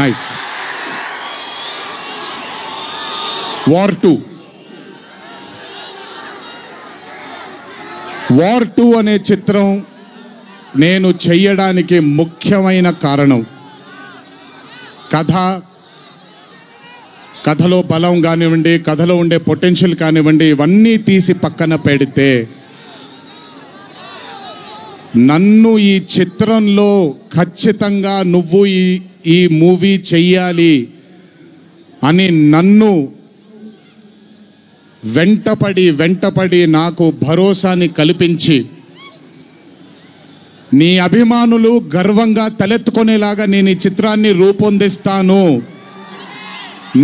Nice. War 2. War 2 అనే చిత్రం నేను చెయ్యడానికి ముఖ్యమైన కారణం కథలో బలం కానివ్వండి, కథలో ఉండే పొటెన్షియల్ కానివ్వండి, ఇవన్నీ తీసి పక్కన పెడితే నన్ను ఈ చిత్రంలో ఖచ్చితంగా నువ్వు ఈ మూవీ చెయ్యాలి అని నన్ను వెంటపడి నాకు భరోసాని కల్పించి నీ అభిమానులు గర్వంగా తలెత్తుకునేలాగా నేను ఈ చిత్రాన్ని రూపొందిస్తాను,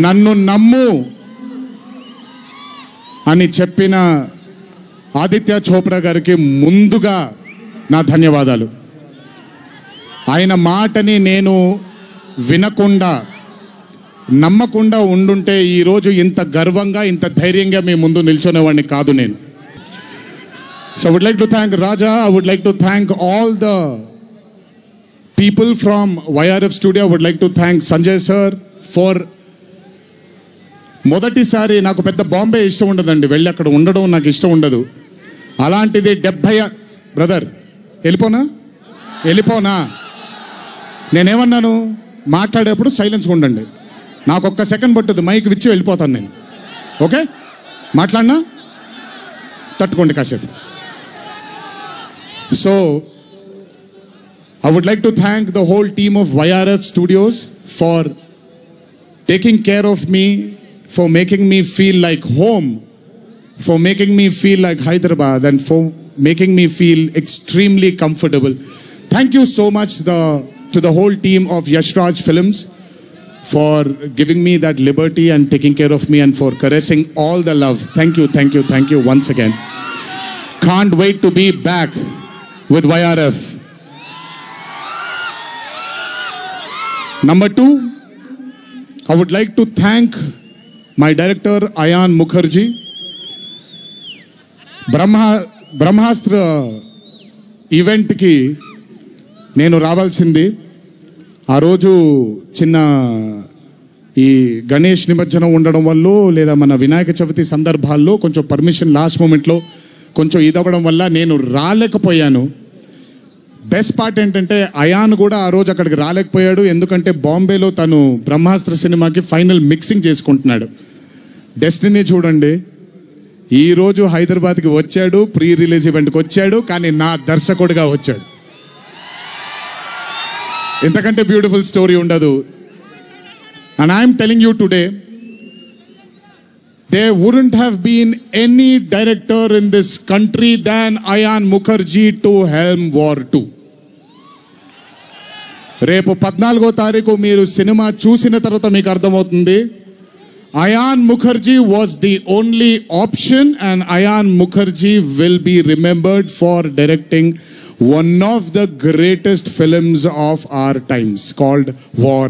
నన్ను నమ్ము అని చెప్పిన ఆదిత్య చోప్రా గారికి ముందుగా నా ధన్యవాదాలు. ఆయన మాటని నేను వినకుండా నమ్మకుండా ఉండుంటే ఈరోజు ఇంత గర్వంగా ఇంత ధైర్యంగా మీ ముందు నిల్చునేవాడిని కాదు నేను. So I would like to thank Raja. I would like to thank all the people from YRF Studio. I would like to thank Sanjay sir for మొదటిసారి నాకు పెద్ద బాంబే ఇష్టం ఉండదండి, వెళ్ళి అక్కడ ఉండడం నాకు ఇష్టం ఉండదు. అలాంటిది 70 బ్రదర్ వెళ్ళిపోనా నేనేమన్నాను, మాట్లాడేప్పుడు సైలెన్స్గా ఉండండి, నాకు ఒక్క సెకండ్ పట్టుద్ది, మైక్ విచ్చి వెళ్ళిపోతాను నేను. ఓకే, మాట్లాడినా తట్టుకోండి కాసేపు. So, I would like to thank the whole team of YRF Studios for taking care of me, for making me feel like home, for making me feel like Hyderabad, and for making me feel extremely comfortable. Thank you so much to the whole team of Yashraj Films for giving me that liberty and taking care of me and for caressing all the love. Thank you once again. Can't wait to be back with YRF. Number 2, I would like to thank my director Ayan Mukherjee. Brahmastra event ki నేను రావాల్సింది. ఆ రోజు చిన్న ఈ గణేష్ నిమజ్జనం ఉండడం వల్ల లేదా మన వినాయక చవితి సందర్భాల్లో కొంచెం పర్మిషన్ లాస్ట్ మూమెంట్లో కొంచెం ఇదవ్వడం వల్ల నేను రాలేకపోయాను. బెస్ట్ పార్ట్ ఏంటంటే అయాన్ కూడా ఆ రోజు అక్కడికి రాలేకపోయాడు, ఎందుకంటే బాంబేలో తను బ్రహ్మాస్త్ర సినిమాకి ఫైనల్ మిక్సింగ్ చేసుకుంటున్నాడు. డెస్టినీ చూడండి, ఈరోజు హైదరాబాద్కి వచ్చాడు, ప్రీ రిలీజ్ ఈవెంట్కి వచ్చాడు, కానీ నా దర్శకుడిగా వచ్చాడు. ఇంతకంటే బ్యూటిఫుల్ స్టోరీ ఉండదు. And I'm telling you today, there wouldn't have been any director in this country than Ayan Mukherjee to helm War 2. రేపు 14వ తారీఖు మీరు సినిమా చూసిన తర్వాత మీకు అర్థమవుతుంది, Ayan Mukherjee was the only option, and Ayan Mukherjee will be remembered for directing one of the greatest films of our times called War